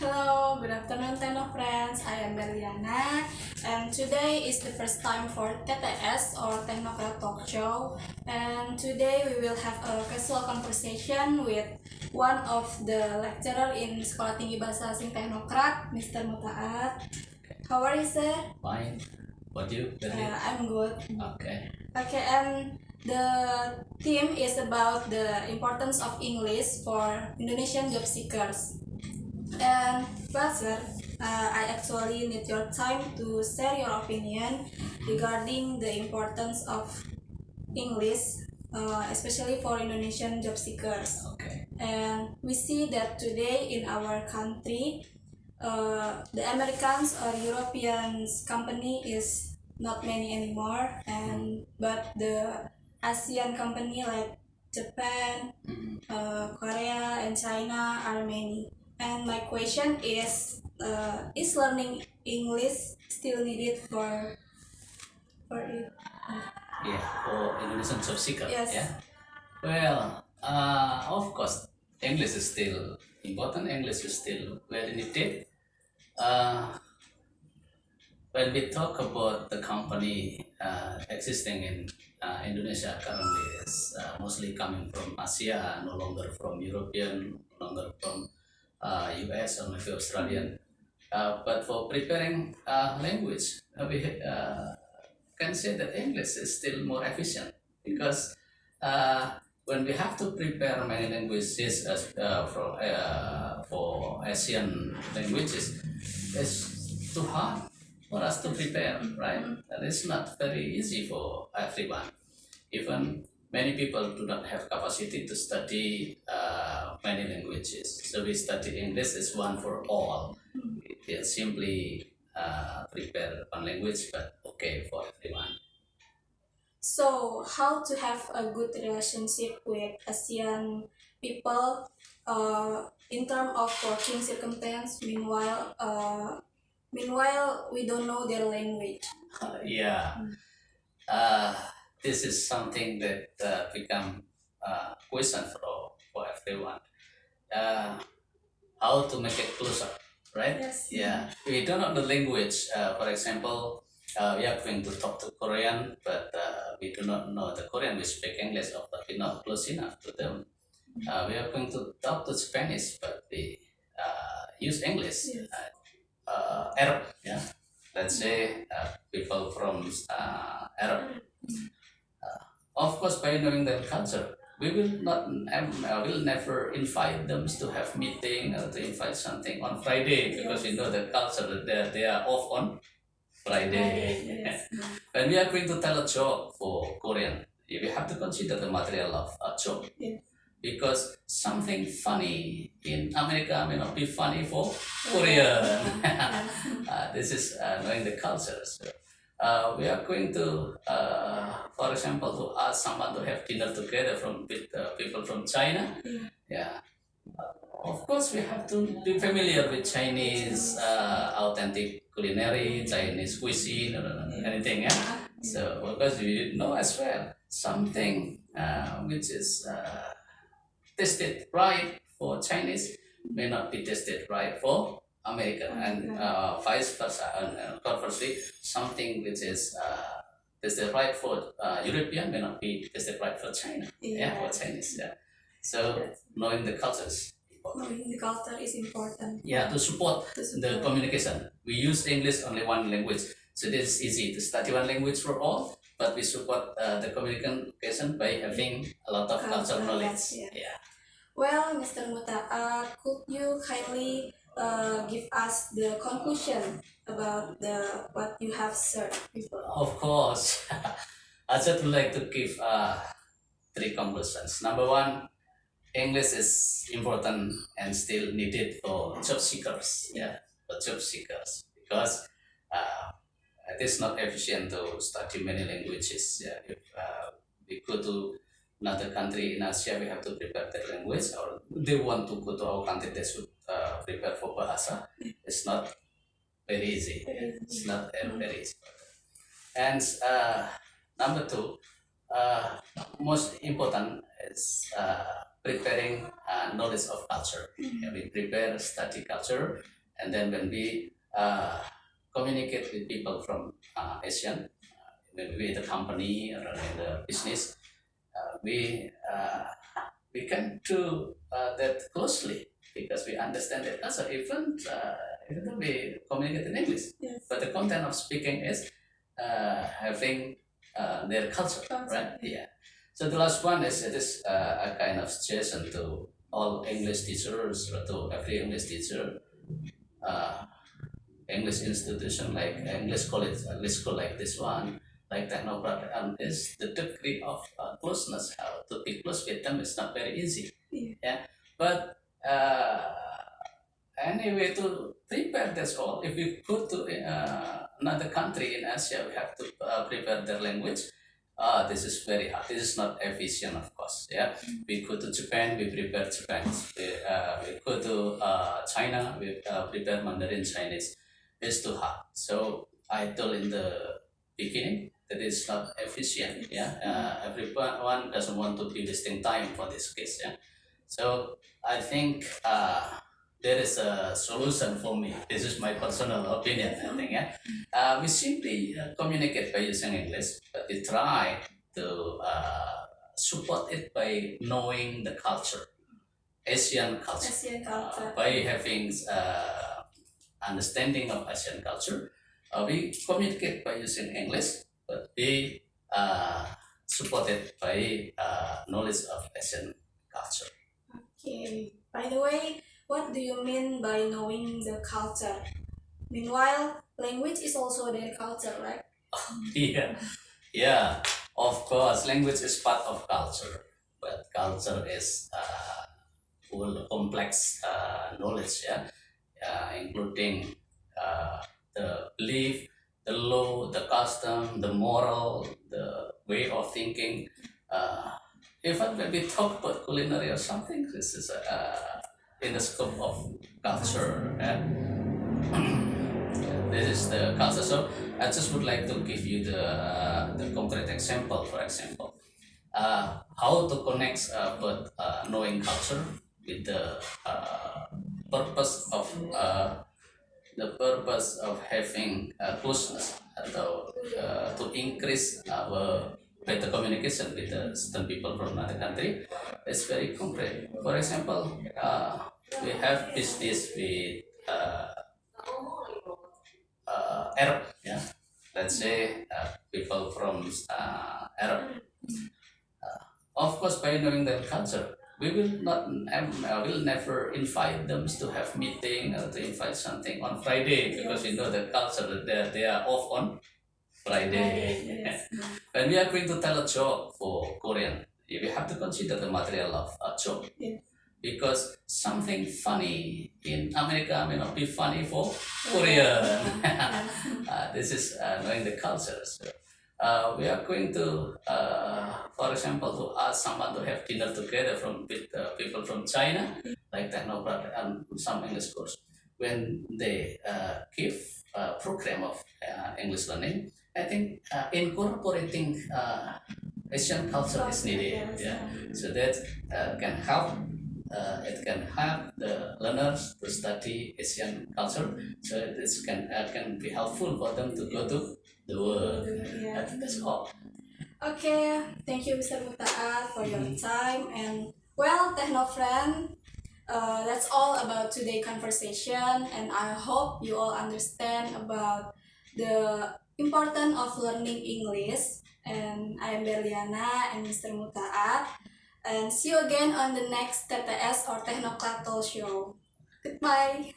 Hello, good afternoon, Technocrats. I am Berliana, and today is the first time for TTS or Technocrat Talk Show. And today we will have a casual conversation with one of the lecturer in Sekolah Tinggi Bahasa Asing Technocrat, Mr. Mutaat. How are you, sir? Fine. What you, Berlin? I'm good. Okay. Okay, and the theme is about the importance of English for Indonesian job seekers. And well, sir, I actually need your time to share your opinion regarding the importance of English, especially for Indonesian job seekers. Okay. And we see that today in our country, the Americans or Europeans company is not many anymore, and but the Asean company like Japan, Korea, and China are many. And my question is learning English still needed for it? Yeah, for Indonesian job seeker. Yes. Yeah. Well, of course, English is still important. English is still very needed. Uh, when we talk about the company existing in Indonesia currently is mostly coming from Asia, no longer from European, no longer from US or maybe Australian. But for preparing language, we can say that English is still more efficient because when we have to prepare many languages for Asian languages, it's too hard for us to prepare, right? And it's not very easy for everyone. Even many people do not have capacity to study many languages. So we study English is one for all. We can simply prepare one language, but okay for everyone. So, how to have a good relationship with Asian people in terms of working circumstance? Meanwhile, we don't know their language. Yeah, uh, this is something that become question for everyone. Uh, how to make it closer, right? Yes. Yeah, we don't know the language. For example, we are going to talk to Korean, but we do not know the Korean. We speak English, or but we're not close enough to them. We are going to talk to Spanish, but we use English. Yes. Arab, yeah. Let's say people from Arab. Of course, by knowing their culture, we will not will never invite them to have meeting or to invite something on Friday because we know the culture that they are off on Friday. Yes. When we are going to tell a joke for Korean, we have to consider the material of a joke. Yes. Because something funny in America may not be funny for Korean. This is knowing the cultures. We are going to, for example, to ask someone to have dinner together with people from China. Yeah. Of course, we have to be familiar with Chinese authentic culinary, Chinese cuisine, or anything. Yeah. So, because we know as well something which is tested right for Chinese may not be tested right for American, and vice versa. And conversely, something which is tested right for European may not be tested right for China. Yeah, for Chinese. Yeah. So knowing the cultures. Knowing the culture is important. Yeah, to support the communication. We use English only one language, so it is easy to study one language for all. But we support the communication by having a lot of cultural knowledge. Yeah. Well, Mr. Muta, could you kindly give us the conclusion about what you have shared before? Of course. I just would like to give three conclusions. Number one, English is important and still needed for job seekers. Yeah, for job seekers because it is not efficient to study many languages. Yeah, if we go to another country in Asia, we have to prepare their language, or they want to go to our country, they should prepare for bahasa. It's not very easy. It's not very easy. And number two, most important is preparing knowledge of culture. Yeah, we prepare study culture, and then when we communicate with people from Asian, maybe the company or in the business, we can do that closely because we understand that culture even though we communicate in English, Yes. but the content of speaking is having their culture, right? Yeah. So the last one is it is a kind of suggestion to all English teachers or to every English teacher, uh, English institution like English college, English school like this one, like Technocrat, is the degree of closeness. How to be close with them is not very easy. Yeah, but anyway, to prepare that's all. If we go to another country in Asia, we have to prepare their language. This is very hard. This is not efficient, of course. Yeah, we go to Japan, we prepare Japanese. We go to China, we prepare Mandarin Chinese. It's too hard. So I told in the beginning that it's not efficient. Yeah, everyone doesn't want to be wasting time for this case. Yeah, so I think there is a solution for me. This is my personal opinion. I think. Yeah, we simply communicate by using English, but we try to support it by knowing the culture, Asian culture, Asian culture. by having understanding of Asian culture. We communicate by using English, but we support it by knowledge of Asian culture. Okay. By the way, what do you mean by knowing the culture? Meanwhile, language is also their culture, right? Yeah, yeah. Of course, language is part of culture, but culture is full complex knowledge. Yeah, including the belief, the law, the custom, the moral, the way of thinking. Even when we talk about culinary or something, this is in the scope of culture. This is the culture. So I just would like to give you the concrete example. For example, how to connect but knowing culture with purpose of the purpose of having closeness atau to increase our better communication with the certain people from another country. It's very concrete. For example, we have business with Arab, yeah. Let's say people from Arab. Of course, by knowing their culture, we will not will never invite them to have meeting or to invite something on Friday because we know the culture that they are off on Friday. Yes. When we are going to tell a joke for Korean, we have to consider the material of a joke. Yes. Because something funny in America may not be funny for Korea. This is knowing the cultures. We are going to, for example, to ask someone to have dinner together with people from China, like Technocrat and some English course. When they give a program of English learning, I think incorporating Asian culture is needed. Yeah, so that can help. It can help the learners to study Asian culture, so this can be helpful for them to go to the world. I think that's all. Okay, thank you, Mr. Mutaat, for your time. And well, Techno friend, that's all about today's conversation. And I hope you all understand about the importance of learning English. And I am Berliana and Mr. Mutaat. And see you again on the next TTS or Technocrat Talk Show. Goodbye.